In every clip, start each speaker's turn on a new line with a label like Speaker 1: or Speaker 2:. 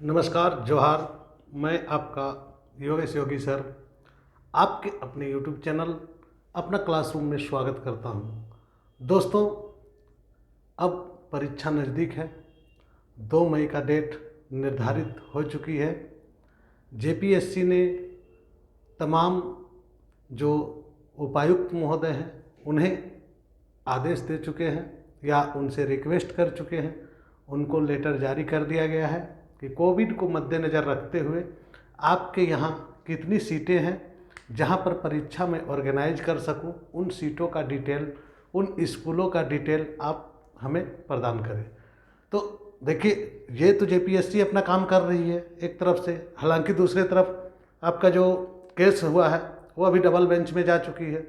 Speaker 1: नमस्कार, जोहार। मैं आपका योगेश योगी सर आपके अपने यूट्यूब चैनल अपना क्लासरूम में स्वागत करता हूं। दोस्तों, अब परीक्षा नज़दीक है। 2 मई का डेट निर्धारित हो चुकी है। जेपीएससी ने तमाम जो उपायुक्त महोदय हैं उन्हें आदेश दे चुके हैं या उनसे रिक्वेस्ट कर चुके हैं। उनको लेटर जारी कर दिया गया है कि कोविड को मद्देनज़र रखते हुए आपके यहाँ कितनी सीटें हैं जहाँ पर परीक्षा में ऑर्गेनाइज कर सकूँ, उन सीटों का डिटेल, उन स्कूलों का डिटेल आप हमें प्रदान करें। तो देखिए, ये तो जेपीएससी अपना काम कर रही है एक तरफ से, हालांकि दूसरी तरफ आपका जो केस हुआ है वो अभी डबल बेंच में जा चुकी है।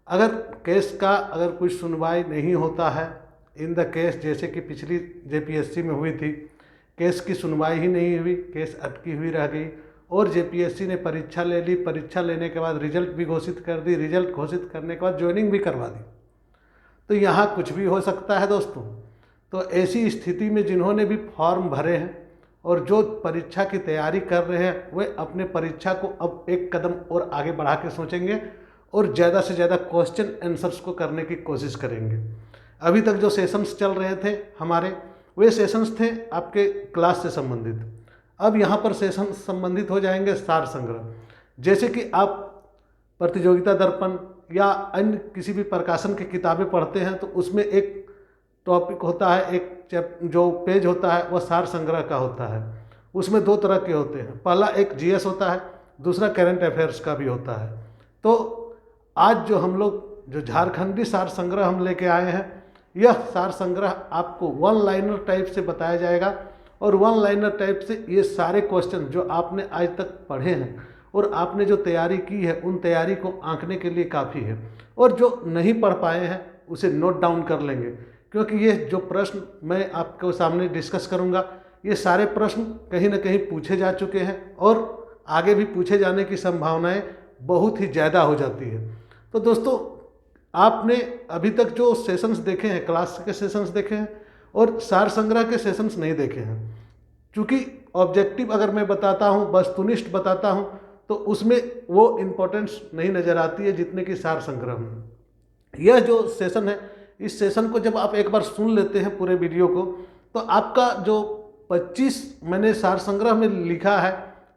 Speaker 1: अगर केस का कोई सुनवाई नहीं होता है इन द केस, जैसे कि पिछली जेपीएससी में हुई थी, केस की सुनवाई ही नहीं हुई, केस अटकी हुई रह गई और जेपीएससी ने परीक्षा ले ली। परीक्षा लेने के बाद रिजल्ट भी घोषित कर दी, रिजल्ट घोषित करने के बाद ज्वाइनिंग भी करवा दी। तो यहाँ कुछ भी हो सकता है दोस्तों। तो ऐसी स्थिति में जिन्होंने भी फॉर्म भरे हैं और जो परीक्षा की तैयारी कर रहे हैं वे अपने परीक्षा को अब एक कदम और आगे बढ़ा के सोचेंगे और ज़्यादा से ज़्यादा क्वेश्चन आंसर्स को करने की कोशिश करेंगे। अभी तक जो सेशंस चल रहे थे हमारे, वे सेशंस थे आपके क्लास से संबंधित। अब यहाँ पर सेशन संबंधित हो जाएंगे सार संग्रह। जैसे कि आप प्रतियोगिता दर्पण या अन्य किसी भी प्रकाशन की किताबें पढ़ते हैं तो उसमें एक टॉपिक होता है, एक जो पेज होता है वह सार संग्रह का होता है। उसमें 2 तरह के होते हैं, पहला एक जीएस होता है, दूसरा करंट अफेयर्स का भी होता है। तो आज जो हम लोग जो झारखंडी सार संग्रह हम लेके आए हैं, यह सार संग्रह आपको वन लाइनर टाइप से बताया जाएगा और वन लाइनर टाइप से ये सारे क्वेश्चन जो आपने आज तक पढ़े हैं और आपने जो तैयारी की है उन तैयारी को आंकने के लिए काफ़ी है। और जो नहीं पढ़ पाए हैं उसे नोट डाउन कर लेंगे, क्योंकि ये जो प्रश्न मैं आपके सामने डिस्कस करूँगा, ये सारे प्रश्न कहीं ना कहीं पूछे जा चुके हैं और आगे भी पूछे जाने की संभावनाएं बहुत ही ज़्यादा हो जाती है। तो दोस्तों, आपने अभी तक जो सेशंस देखे हैं, क्लास के सेशंस देखे हैं और सार संग्रह के सेशंस नहीं देखे हैं। क्योंकि ऑब्जेक्टिव अगर मैं बताता हूँ, वस्तुनिष्ठ बताता हूँ, तो उसमें वो इम्पोर्टेंस नहीं नज़र आती है जितने की सार संग्रह में। यह जो सेशन है, इस सेशन को जब आप एक बार सुन लेते हैं पूरे वीडियो को, तो आपका जो 25 मैंने सार संग्रह में लिखा है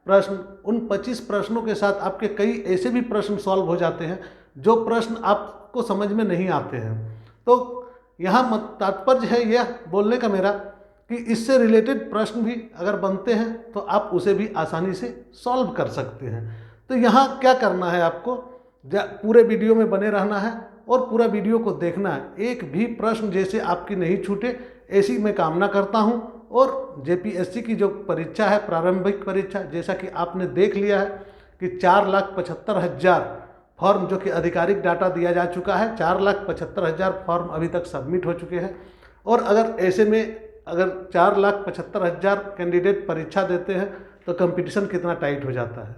Speaker 1: प्रश्न, उन 25 प्रश्नों के साथ आपके कई ऐसे भी प्रश्न सॉल्व हो जाते हैं जो प्रश्न आपको समझ में नहीं आते हैं। तो यहाँ तात्पर्य है यह बोलने का मेरा कि इससे रिलेटेड प्रश्न भी अगर बनते हैं तो आप उसे भी आसानी से सॉल्व कर सकते हैं। तो यहाँ क्या करना है, आपको पूरे वीडियो में बने रहना है और पूरा वीडियो को देखना है। एक भी प्रश्न जैसे आपकी नहीं छूटे, ऐसी मैं कामना करता हूँ। और जेपीएससी की जो परीक्षा है, प्रारंभिक परीक्षा, जैसा कि आपने देख लिया है कि 4,75,000 फॉर्म जो कि आधिकारिक डाटा दिया जा चुका है, 4,75,000 फॉर्म अभी तक सबमिट हो चुके हैं। और अगर ऐसे में अगर 4,75,000 कैंडिडेट परीक्षा देते हैं तो कंपटीशन कितना टाइट हो जाता है।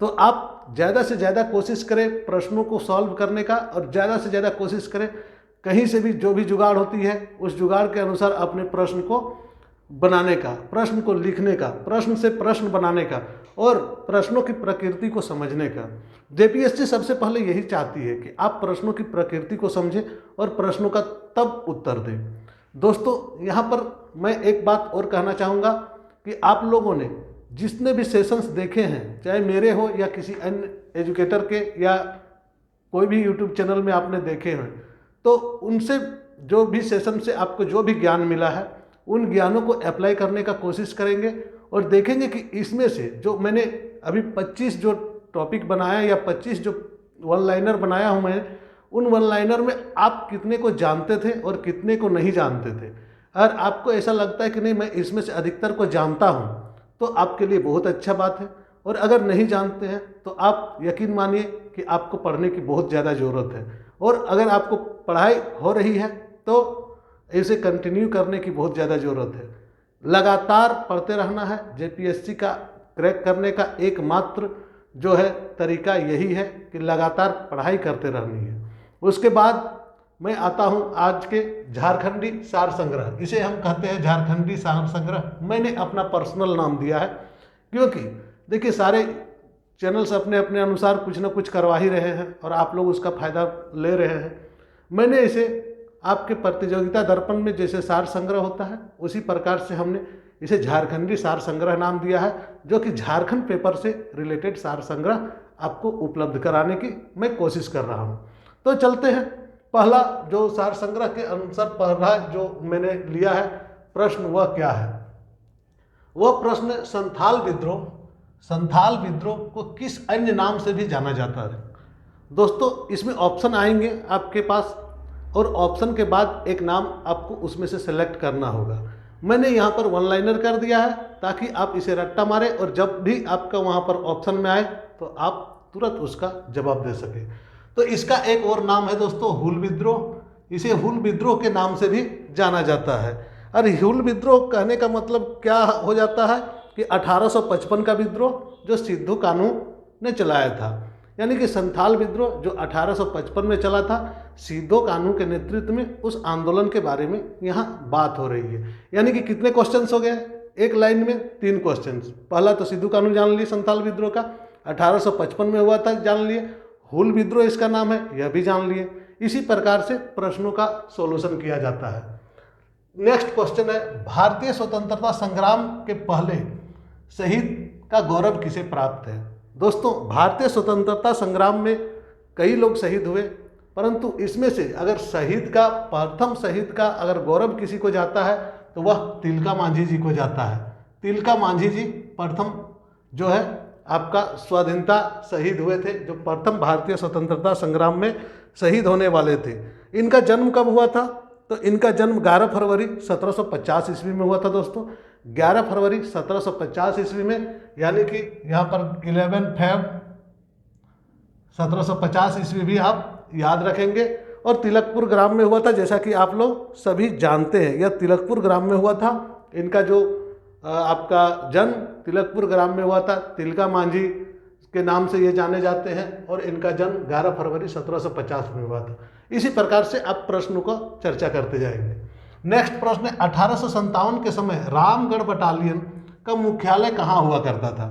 Speaker 1: तो आप ज़्यादा से ज़्यादा कोशिश करें प्रश्नों को सॉल्व करने का और ज़्यादा से ज़्यादा कोशिश करें कहीं से भी जो भी जुगाड़ होती है उस जुगाड़ के अनुसार अपने प्रश्न को बनाने का, प्रश्न को लिखने का, प्रश्न से प्रश्न बनाने का और प्रश्नों की प्रकृति को समझने का। जेपीएससी सबसे पहले यही चाहती है कि आप प्रश्नों की प्रकृति को समझें और प्रश्नों का तब उत्तर दें। दोस्तों, यहाँ पर मैं एक बात और कहना चाहूँगा कि आप लोगों ने जितने भी सेशंस देखे हैं, चाहे मेरे हो या किसी अन्य एजुकेटर के या कोई भी यूट्यूब चैनल में आपने देखे हैं, तो उनसे जो भी सेशन से आपको जो भी ज्ञान मिला है उन ज्ञानों को अप्लाई करने का कोशिश करेंगे और देखेंगे कि इसमें से जो मैंने अभी 25 जो टॉपिक बनाया या 25 जो वन लाइनर बनाया हूँ मैं, उन वन लाइनर में आप कितने को जानते थे और कितने को नहीं जानते थे। अगर आपको ऐसा लगता है कि नहीं मैं इसमें से अधिकतर को जानता हूँ तो आपके लिए बहुत अच्छा बात है। और अगर नहीं जानते हैं तो आप यकीन मानिए कि आपको पढ़ने की बहुत ज़्यादा ज़रूरत है। और अगर आपको पढ़ाई हो रही है तो इसे कंटिन्यू करने की बहुत ज़्यादा ज़रूरत है। लगातार पढ़ते रहना है। जेपीएससी का क्रैक करने का एकमात्र जो है तरीका यही है कि लगातार पढ़ाई करते रहनी है। उसके बाद मैं आता हूं आज के झारखंडी सार संग्रह। इसे हम कहते हैं झारखंडी सार संग्रह। मैंने अपना पर्सनल नाम दिया है क्योंकि देखिए सारे चैनल्स अपने अपने अनुसार कुछ ना कुछ करवा ही रहे हैं और आप लोग उसका फ़ायदा ले रहे हैं। मैंने इसे आपके प्रतियोगिता दर्पण में जैसे सार संग्रह होता है उसी प्रकार से हमने इसे झारखंडी सार संग्रह नाम दिया है, जो कि झारखंड पेपर से रिलेटेड सार संग्रह आपको उपलब्ध कराने की मैं कोशिश कर रहा हूँ। तो चलते हैं। पहला जो सार संग्रह के अनुसार पहला जो मैंने लिया है प्रश्न वह क्या है, वह प्रश्न संथाल विद्रोह को किस अन्य नाम से भी जाना जाता है। दोस्तों इसमें ऑप्शन आएंगे आपके पास और ऑप्शन के बाद एक नाम आपको उसमें से सेलेक्ट करना होगा। मैंने यहाँ पर वन लाइनर कर दिया है ताकि आप इसे रट्टा मारें और जब भी आपका वहाँ पर ऑप्शन में आए तो आप तुरंत उसका जवाब दे सके। तो इसका एक और नाम है दोस्तों हुल विद्रोह। इसे हुल विद्रोह के नाम से भी जाना जाता है। और हुल विद्रोह कहने का मतलब क्या हो जाता है कि 1855 का विद्रोह जो सिद्धू कान्हू ने चलाया था, यानी कि संथाल विद्रोह जो 1855 में चला था, सिद्धू कान्हू के नेतृत्व में उस आंदोलन के बारे में यहाँ बात हो रही है। यानी कि कितने क्वेश्चंस हो गए, एक लाइन में 3 क्वेश्चंस। पहला तो सिद्धू कान्हू जान लिए संथाल विद्रोह का, 1855 में हुआ था जान लिए, हुल विद्रोह इसका नाम है यह भी जान लिए। इसी प्रकार से प्रश्नों का सॉल्यूशन किया जाता है। नेक्स्ट क्वेश्चन है भारतीय स्वतंत्रता संग्राम के पहले शहीद का गौरव किसे प्राप्त है। दोस्तों भारतीय स्वतंत्रता संग्राम में कई लोग शहीद हुए, परंतु इसमें से अगर प्रथम शहीद का अगर गौरव किसी को जाता है तो वह तिलका मांझी जी को जाता है। तिलका मांझी जी प्रथम जो है आपका स्वाधीनता शहीद हुए थे, जो प्रथम भारतीय स्वतंत्रता संग्राम में शहीद होने वाले थे। इनका जन्म कब हुआ था, तो इनका जन्म 11 फरवरी 1750 ईस्वी में हुआ था दोस्तों। 11 फरवरी 1750 ईस्वी में, यानी कि यहाँ पर 11 फरवरी 1750 ईस्वी भी आप याद रखेंगे। और तिलकपुर ग्राम में हुआ था, जैसा कि आप लोग सभी जानते हैं, यह तिलकपुर ग्राम में हुआ था। इनका जो आपका जन्म तिलकपुर ग्राम में हुआ था, तिलका मांझी के नाम से ये जाने जाते हैं और इनका जन्म 11 फरवरी 1750 में हुआ था। इसी प्रकार से आप प्रश्नों को चर्चा करते जाएंगे। नेक्स्ट प्रश्न है 1857 के समय रामगढ़ बटालियन का मुख्यालय कहाँ हुआ करता था।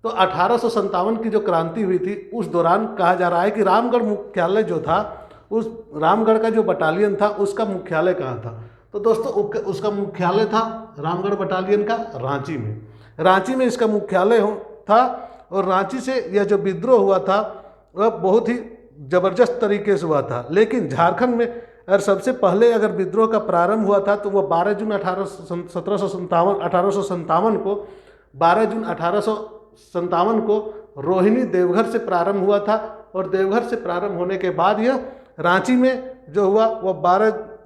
Speaker 1: तो 1857 की जो क्रांति हुई थी उस दौरान कहा जा रहा है कि रामगढ़ मुख्यालय जो था, उस रामगढ़ का जो बटालियन था उसका मुख्यालय कहाँ था। तो दोस्तों उसका मुख्यालय था रामगढ़ बटालियन का रांची में। रांची में इसका मुख्यालय था और रांची से यह जो विद्रोह हुआ था वह बहुत ही ज़बरदस्त तरीके से हुआ था। लेकिन झारखंड में अगर सबसे पहले अगर विद्रोह का प्रारंभ हुआ था तो वह 12 जून 1857 को 12 जून 1857 को रोहिणी देवघर से प्रारंभ हुआ था। और देवघर से प्रारंभ होने के बाद यह रांची में जो हुआ वह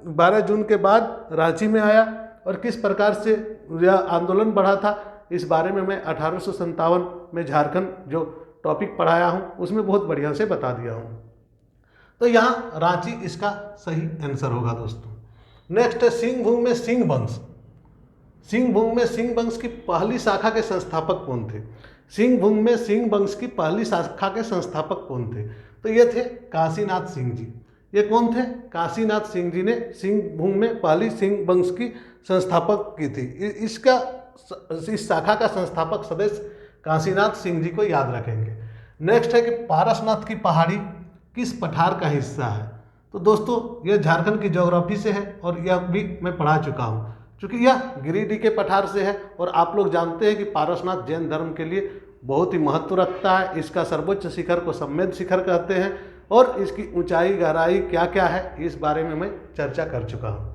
Speaker 1: 12 जून के बाद रांची में आया। और किस प्रकार से यह आंदोलन बढ़ा था इस बारे में मैं 1857 में झारखंड जो टॉपिक पढ़ाया हूँ उसमें बहुत बढ़िया से बता दिया हूँ। तो यहाँ रांची इसका सही आंसर होगा दोस्तों। नेक्स्ट है सिंहभूम में सिंह वंश। सिंहभूम में सिंह वंश की पहली शाखा के संस्थापक कौन थे। सिंहभूम में सिंह वंश की पहली शाखा के संस्थापक कौन थे। तो ये थे काशीनाथ सिंह जी। ये कौन थे, काशीनाथ सिंह जी ने सिंहभूम में पहली सिंह वंश की संस्थापक की थी। इस शाखा का संस्थापक सदस्य काशीनाथ सिंह जी को याद रखेंगे। नेक्स्ट है कि पारसनाथ की पहाड़ी किस पठार का हिस्सा है। तो दोस्तों यह झारखंड की ज्योग्राफी से है और यह भी मैं पढ़ा चुका हूँ, क्योंकि यह गिरिडीह के पठार से है। और आप लोग जानते हैं कि पारसनाथ जैन धर्म के लिए बहुत ही महत्व रखता है। इसका सर्वोच्च शिखर को सम्मेद शिखर कहते हैं और इसकी ऊंचाई गहराई क्या क्या है इस बारे में मैं चर्चा कर चुका हूँ।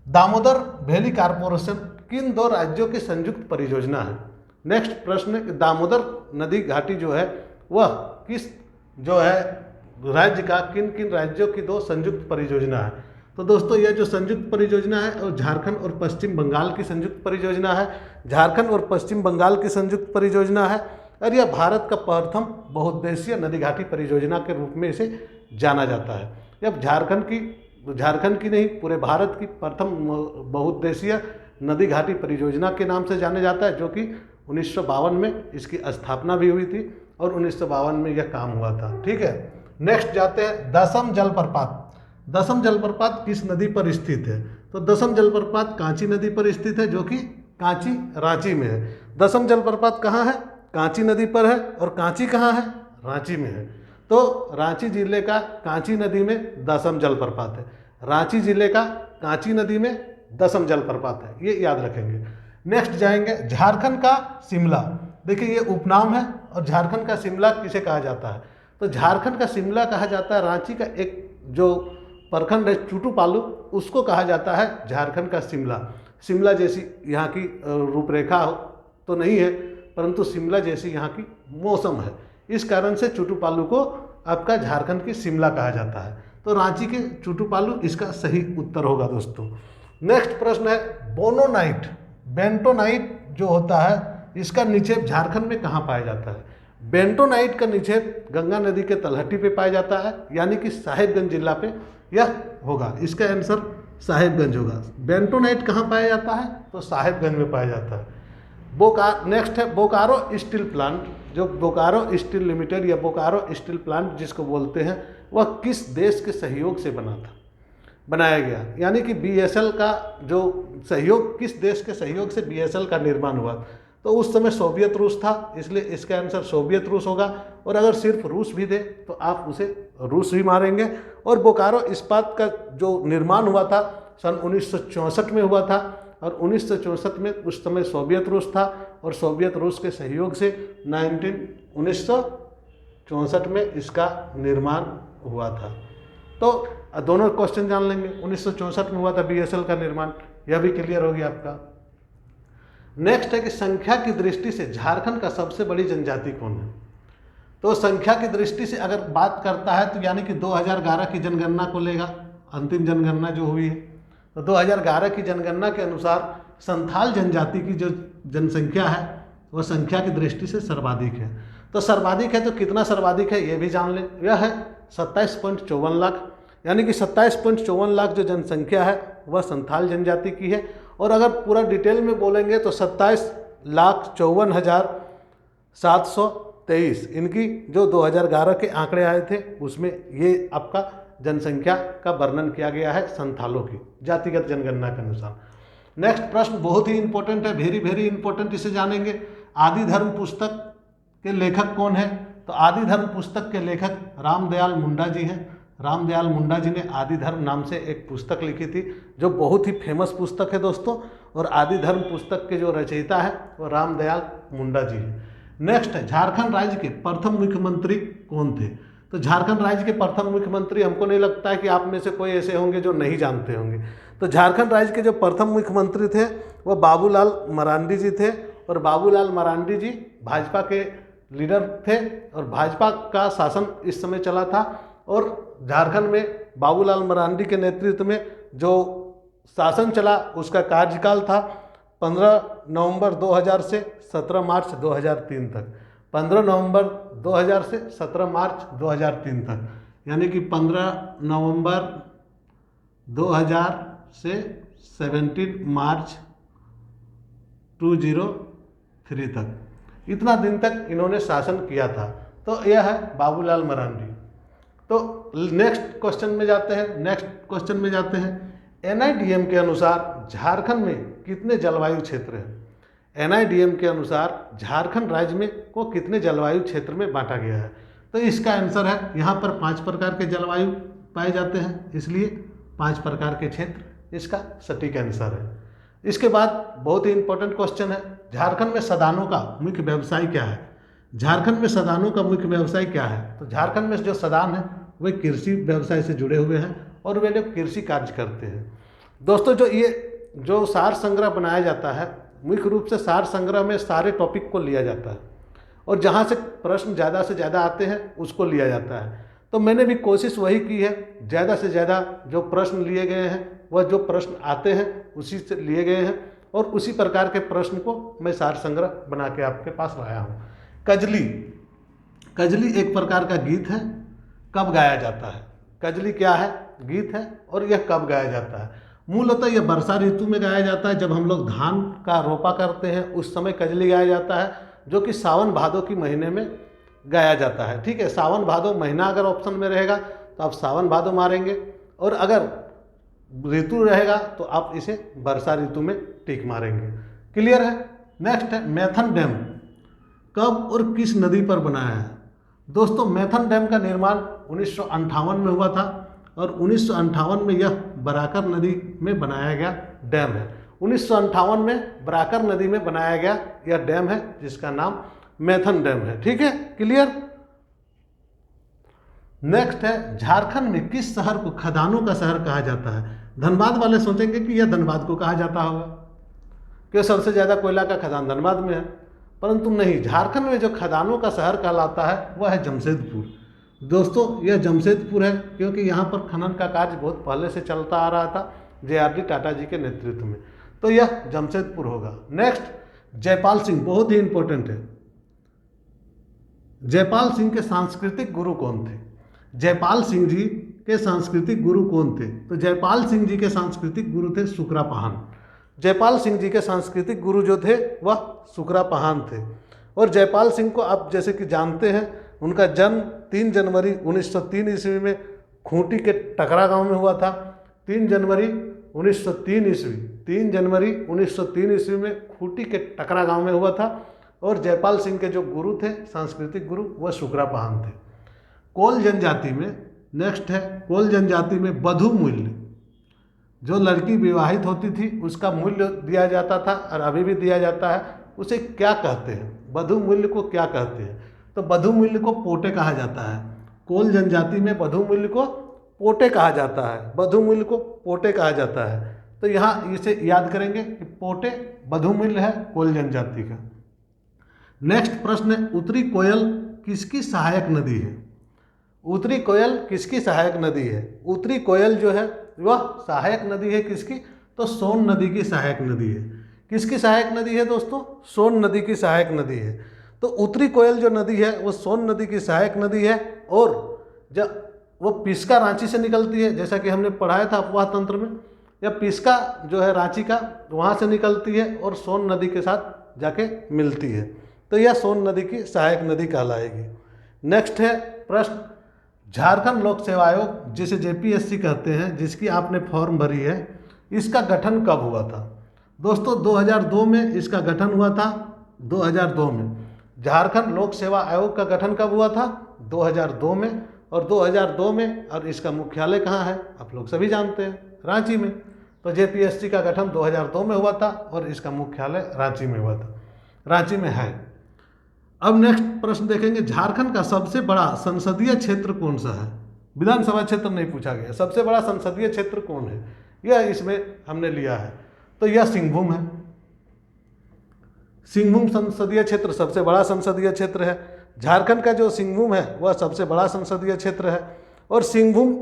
Speaker 1: दामोदर वैली कॉरपोरेशन किन 2 राज्यों की संयुक्त परियोजना है। नेक्स्ट प्रश्न है दामोदर नदी घाटी जो है वह किस जो है राज्य का किन किन राज्यों की 2 संयुक्त परियोजना है। तो दोस्तों यह जो संयुक्त परियोजना है और झारखंड और पश्चिम बंगाल की संयुक्त परियोजना है। झारखंड और पश्चिम बंगाल की संयुक्त परियोजना है और यह भारत का प्रथम बहुउद्देशीय नदी घाटी परियोजना के रूप में इसे जाना जाता है। यह झारखंड की नहीं पूरे भारत की प्रथम बहुउद्देशीय नदी घाटी परियोजना के नाम से जाने जाता है, जो कि 1952 में इसकी स्थापना भी हुई थी और 1952 में यह काम हुआ था। ठीक है, नेक्स्ट जाते हैं दसम जलप्रपात। दसम जलप्रपात किस नदी पर स्थित है? तो दसम जलप्रपात कांची नदी पर स्थित है, जो कि कांची रांची में है। दसम जलप्रपात कहाँ है? कांची नदी पर है। और कांची कहाँ है? रांची में है। तो रांची जिले का कांची नदी में दसम जलप्रपात है। रांची जिले का कांची नदी में दसम जलप्रपात है, ये याद रखेंगे। नेक्स्ट जाएंगे झारखंड का शिमला। देखिए ये उपनाम है, और झारखंड का शिमला किसे कहा जाता है? तो झारखंड का शिमला कहा जाता है रांची का एक जो प्रखंड है चूटूपालू, उसको कहा जाता है झारखंड का शिमला। शिमला जैसी यहाँ की रूपरेखा हो तो नहीं है, परंतु शिमला जैसी यहाँ की मौसम है, इस कारण से चूटूपालू को आपका झारखंड की शिमला कहा जाता है। तो रांची के चूटूपालू इसका सही उत्तर होगा दोस्तों। नेक्स्ट प्रश्न है बोनोनाइट। बेंटोनाइट जो होता है इसका निक्षेप झारखंड में कहाँ पाया जाता है? बेंटोनाइट का निक्षेप गंगा नदी के तलहटी पे पाया जाता है, यानी कि साहेबगंज जिला पे यह होगा। इसका आंसर साहेबगंज होगा। बेंटोनाइट कहाँ पाया जाता है? तो साहेबगंज में पाया जाता है। नेक्स्ट है बोकारो स्टील प्लांट। जो बोकारो स्टील लिमिटेड या बोकारो स्टील प्लांट जिसको बोलते हैं, वह किस देश के सहयोग से बनाया गया? यानी कि BSL का जो सहयोग, किस देश के सहयोग से BSL का निर्माण हुआ? तो उस समय सोवियत रूस था, इसलिए इसका आंसर सोवियत रूस होगा। और अगर सिर्फ रूस भी दे तो आप उसे रूस ही मारेंगे। और बोकारो इस्पात का जो निर्माण हुआ था सन 1964 में हुआ था, और 1964 में उस समय सोवियत रूस था, और सोवियत रूस के सहयोग से 1964 में इसका निर्माण हुआ था। तो दोनों क्वेश्चन जान लेंगे। 1964 में हुआ था BSL का निर्माण, यह भी क्लियर हो गया आपका। नेक्स्ट है कि संख्या की दृष्टि से झारखंड का सबसे बड़ी जनजाति कौन है? तो संख्या की दृष्टि से अगर बात करता है तो यानी कि 2011 की जनगणना को लेगा, अंतिम जनगणना जो हुई है। तो 2011 की जनगणना के अनुसार संथाल जनजाति की जो जनसंख्या है वह संख्या की दृष्टि से सर्वाधिक है। तो सर्वाधिक है तो कितना सर्वाधिक है ये भी जान लें। यह है 27.54 लाख, यानी कि 27.54 लाख जो जनसंख्या है वह संथाल जनजाति की है। और अगर पूरा डिटेल में बोलेंगे तो 27,54,723 इनकी जो 2011 के आंकड़े आए थे उसमें ये आपका जनसंख्या का वर्णन किया गया है संथालों की जातिगत जनगणना के अनुसार। नेक्स्ट प्रश्न बहुत ही इंपॉर्टेंट है, वेरी वेरी इंपॉर्टेंट, इसे जानेंगे। आदि धर्म पुस्तक के लेखक कौन है? तो आदि धर्म पुस्तक के लेखक रामदयाल मुंडा जी हैं। रामदयाल मुंडा जी ने आदि धर्म नाम से एक पुस्तक लिखी थी, जो बहुत ही फेमस पुस्तक है दोस्तों। और आदि धर्म पुस्तक के जो रचयिता है वो रामदयाल मुंडा जी है। नेक्स्ट है झारखंड राज्य के प्रथम मुख्यमंत्री कौन थे? तो झारखंड राज्य के प्रथम मुख्यमंत्री, हमको नहीं लगता है कि आप में से कोई ऐसे होंगे जो नहीं जानते होंगे। तो झारखंड राज्य के जो प्रथम मुख्यमंत्री थे वो बाबूलाल मरांडी जी थे। और बाबूलाल मरांडी जी भाजपा के लीडर थे, और भाजपा का शासन इस समय चला था। और झारखंड में बाबूलाल मरांडी के नेतृत्व में जो शासन चला उसका कार्यकाल था 15 नवंबर 2000 से 17 मार्च 2003 तक। 15 नवंबर 2000 से 17 मार्च 2003 तक, यानी कि 15 नवंबर 2000 से 17 मार्च 2003 तक, इतना दिन तक इन्होंने शासन किया था। तो यह है बाबूलाल मरांडी। तो नेक्स्ट क्वेश्चन में जाते हैं। NIDM के अनुसार झारखंड में कितने जलवायु क्षेत्र हैं? NIDM के अनुसार झारखंड राज्य में को कितने जलवायु क्षेत्र में बांटा गया है? तो इसका आंसर है, यहाँ पर 5 प्रकार के जलवायु पाए जाते हैं, इसलिए 5 प्रकार के क्षेत्र इसका सटीक आंसर है। इसके बाद बहुत ही इंपॉर्टेंट क्वेश्चन है, झारखंड में सदानों का मुख्य व्यवसाय क्या है? झारखंड में सदानों का मुख्य व्यवसाय क्या है? तो झारखंड में जो सदान है वे कृषि व्यवसाय से जुड़े हुए हैं, और वे लोग कृषि कार्य करते हैं। दोस्तों जो सार संग्रह बनाया जाता है, मुख्य रूप से सार संग्रह में सारे टॉपिक को लिया जाता है, और जहाँ से प्रश्न ज़्यादा से ज़्यादा आते हैं उसको लिया जाता है। तो मैंने भी कोशिश वही की है, ज़्यादा से ज़्यादा जो प्रश्न लिए गए हैं वह जो प्रश्न आते हैं उसी से लिए गए हैं, और उसी प्रकार के प्रश्न को मैं सार संग्रह बना के आपके पास लाया हूँ। कजली एक प्रकार का गीत है, कब गाया जाता है? कजली क्या है? गीत है, और यह कब गाया जाता है? मूलतः यह वर्षा ऋतु में गाया जाता है, जब हम लोग धान का रोपा करते हैं उस समय कजली गाया जाता है, जो कि सावन भादो की महीने में गाया जाता है। ठीक है, सावन भादो महीना अगर ऑप्शन में रहेगा तो आप सावन भादो मारेंगे, और अगर ऋतु रहेगा तो आप इसे वर्षा ऋतु में टिक मारेंगे। क्लियर है। नेक्स्ट है मैथन डैम कब और किस नदी पर बनाया है। दोस्तों मैथन डैम का निर्माण 1958 में हुआ था और 1958 में यह बराकर नदी में बनाया गया डैम है। 1958 में बराकर नदी में बनाया गया यह डैम है जिसका नाम मैथन डैम है। ठीक है, क्लियर। नेक्स्ट है झारखंड में किस शहर को खदानों का शहर कहा जाता है। धनबाद वाले सोचेंगे कि यह धनबाद को कहा जाता होगा क्योंकि सबसे ज़्यादा कोयला का खदान धनबाद में है, परंतु नहीं, झारखंड में जो खदानों का शहर कहलाता है वह है जमशेदपुर। दोस्तों यह जमशेदपुर है क्योंकि यहाँ पर खनन का कार्य बहुत पहले से चलता आ रहा था JRD टाटा जी के नेतृत्व में, तो यह जमशेदपुर होगा। नेक्स्ट जयपाल सिंह, बहुत ही इंपॉर्टेंट है। जयपाल सिंह के सांस्कृतिक गुरु कौन थे। जयपाल सिंह जी के सांस्कृतिक गुरु कौन थे। तो जयपाल सिंह जी के सांस्कृतिक गुरु थे सुकरापहान। जयपाल सिंह जी के सांस्कृतिक गुरु जो थे वह सुकरापहान थे। और जयपाल सिंह को आप जैसे कि जानते हैं, उनका जन्म 3 जनवरी 1903 ईस्वी में खूंटी के टकरा गांव में हुआ था। 3 जनवरी 1903 ईस्वी में खूंटी के टकरा गांव में हुआ था। और जयपाल सिंह के जो गुरु थे सांस्कृतिक गुरु वह सुकरापहान थे। कोल जनजाति में, नेक्स्ट है कोल जनजाति में वधू मूल्य, जो लड़की विवाहित होती थी उसका मूल्य दिया जाता था और अभी भी दिया जाता है, उसे क्या कहते हैं। वधू मूल्य को क्या कहते हैं। तो वधू मूल्य को पोटे कहा जाता है। कोल जनजाति में वधू मूल्य को पोटे कहा जाता है। वधू मूल्य को पोटे कहा जाता है। तो यहाँ इसे याद करेंगे कि पोटे वधू मूल्य है कोल जनजाति का। नेक्स्ट प्रश्न है उत्तरी कोयल किसकी सहायक नदी है। उत्तरी कोयल किसकी सहायक नदी है। उत्तरी कोयल जो है वह सहायक नदी है किसकी, तो सोन नदी की सहायक नदी है। किसकी सहायक नदी है दोस्तों, सोन नदी की सहायक नदी है। तो उत्तरी कोयल जो नदी है वो सोन नदी की सहायक नदी है और जब वो पिस्का रांची से निकलती है, जैसा कि हमने पढ़ाया था अपवाह तंत्र में, या पिस्का जो है रांची का वहाँ से निकलती है और सोन नदी के साथ जाके मिलती है, तो यह सोन नदी की सहायक नदी कहलाएगी। नेक्स्ट है प्रश्न झारखंड लोक सेवा आयोग जिसे JPSC कहते हैं, जिसकी आपने फॉर्म भरी है, इसका गठन कब हुआ था। दोस्तों 2002 में इसका गठन हुआ था। 2002 में झारखंड लोक सेवा आयोग का गठन कब हुआ था, 2002 में। और 2002 में, और इसका मुख्यालय कहाँ है आप लोग सभी जानते हैं, रांची में। तो JPSC का गठन 2002 में हुआ था और इसका मुख्यालय रांची में हुआ था, रांची में है। अब नेक्स्ट प्रश्न देखेंगे झारखंड का सबसे बड़ा संसदीय क्षेत्र कौन सा है। विधानसभा क्षेत्र नहीं पूछा गया, सबसे बड़ा संसदीय क्षेत्र कौन है यह इसमें हमने लिया है, तो यह सिंहभूम है। सिंहभूम संसदीय क्षेत्र सबसे बड़ा संसदीय क्षेत्र है। झारखंड का जो सिंहभूम है वह सबसे बड़ा संसदीय क्षेत्र है। और सिंहभूम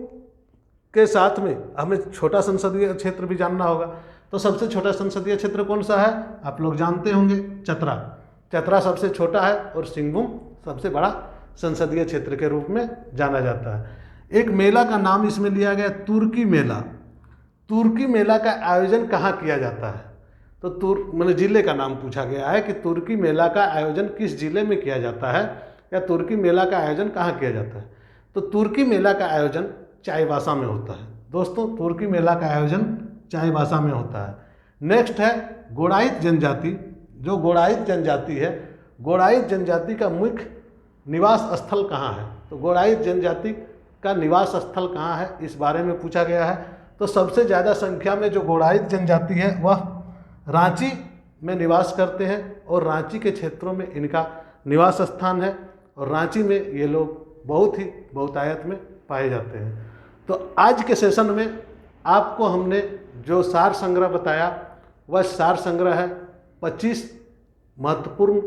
Speaker 1: के साथ में हमें छोटा संसदीय क्षेत्र भी जानना होगा, तो सबसे छोटा संसदीय क्षेत्र कौन सा है आप लोग जानते होंगे, चतरा। चतरा सबसे छोटा है और सिंहभूम सबसे बड़ा संसदीय क्षेत्र के रूप में जाना जाता है। एक मेला का नाम इसमें लिया गया तुर्की मेला। तुर्की मेला का आयोजन कहाँ किया जाता है, तो मतलब जिले का नाम पूछा गया है कि तुर्की मेला का आयोजन किस जिले में किया जाता है, या तुर्की मेला का आयोजन कहाँ किया जाता है। तो तुर्की मेला का आयोजन चाईबासा में होता है। दोस्तों तुर्की मेला का आयोजन चाईबासा में होता है। नेक्स्ट है गोड़ाइत जनजाति। जो गोड़ाइत जनजाति है, गोड़ाइत जनजाति का मुख्य निवास स्थल कहाँ है, तो गोड़ाइत जनजाति का निवास स्थल कहाँ है इस बारे में पूछा गया है। तो सबसे ज़्यादा संख्या में जो गोड़ाइत जनजाति है वह रांची में निवास करते हैं और रांची के क्षेत्रों में इनका निवास स्थान है और रांची में ये लोग बहुत ही बहुतायत में पाए जाते हैं। तो आज के सेशन में आपको हमने जो सार संग्रह बताया वह सार संग्रह है 25 महत्वपूर्ण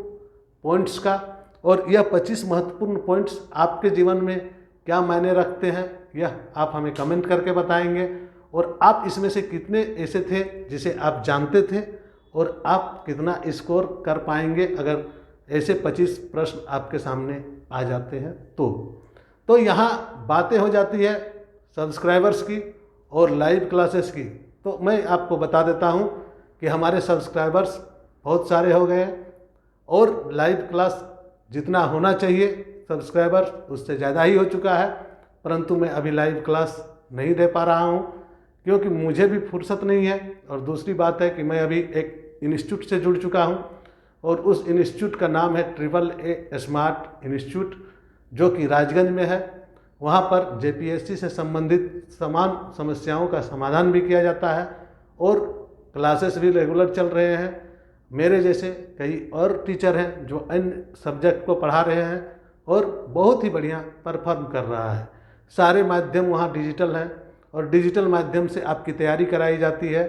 Speaker 1: पॉइंट्स का, और यह 25 महत्वपूर्ण पॉइंट्स आपके जीवन में क्या मायने रखते हैं यह आप हमें कमेंट करके बताएंगे। और आप इसमें से कितने ऐसे थे जिसे आप जानते थे और आप कितना स्कोर कर पाएंगे अगर ऐसे 25 प्रश्न आपके सामने आ जाते हैं। तो यहाँ बातें हो जाती है सब्सक्राइबर्स की और लाइव क्लासेस की। तो मैं आपको बता देता हूँ कि हमारे सब्सक्राइबर्स बहुत सारे हो गए और लाइव क्लास जितना होना चाहिए सब्सक्राइबर उससे ज़्यादा ही हो चुका है, परंतु मैं अभी लाइव क्लास नहीं दे पा रहा हूँ, क्योंकि मुझे भी फुर्सत नहीं है। और दूसरी बात है कि मैं अभी एक इंस्टीट्यूट से जुड़ चुका हूँ, और उस इंस्टीट्यूट का नाम है AAA स्मार्ट इंस्टीट्यूट, जो कि राजगंज में है। वहाँ पर JPSC से संबंधित समान समस्याओं का समाधान भी किया जाता है, और क्लासेस भी रेगुलर चल रहे हैं। मेरे जैसे कई और टीचर हैं जो अन्य सब्जेक्ट को पढ़ा रहे हैं और बहुत ही बढ़िया परफॉर्म कर रहा है। सारे माध्यम वहाँ डिजिटल हैं, और डिजिटल माध्यम से आपकी तैयारी कराई जाती है,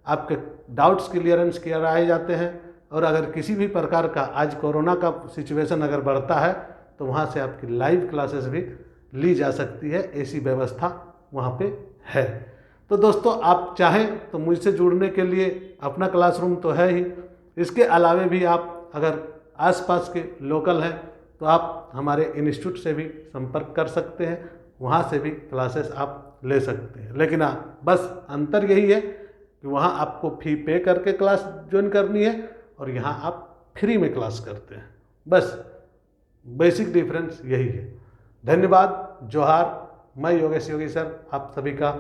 Speaker 1: आपके डाउट्स क्लियरेंस कराए जाते हैं। और अगर किसी भी प्रकार का, आज कोरोना का सिचुएशन अगर बढ़ता है, तो वहाँ से आपकी लाइव क्लासेस भी ली जा सकती है, ऐसी व्यवस्था वहाँ पे है। तो दोस्तों, आप चाहें तो मुझसे जुड़ने के लिए अपना क्लासरूम तो है ही, इसके अलावे भी आप अगर आसपास के लोकल हैं तो आप हमारे इंस्टीट्यूट से भी संपर्क कर सकते हैं, वहाँ से भी क्लासेस आप ले सकते हैं। लेकिन हाँ, बस अंतर यही है कि वहाँ आपको फ़ी पे करके क्लास ज्वाइन करनी है, और यहाँ आप फ्री में क्लास करते हैं। बस बेसिक डिफरेंस यही है। धन्यवाद, जोहार। मैं योगेश योगी सर आप सभी का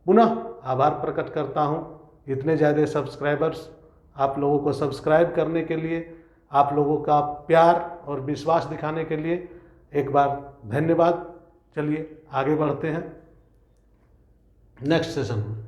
Speaker 1: पुनः आभार प्रकट करता हूँ। इतने ज़्यादा सब्सक्राइबर्स, आप लोगों को सब्सक्राइब करने के लिए, आप लोगों का प्यार और विश्वास दिखाने के लिए एक बार धन्यवाद। चलिए आगे बढ़ते हैं नेक्स्ट सेशन में।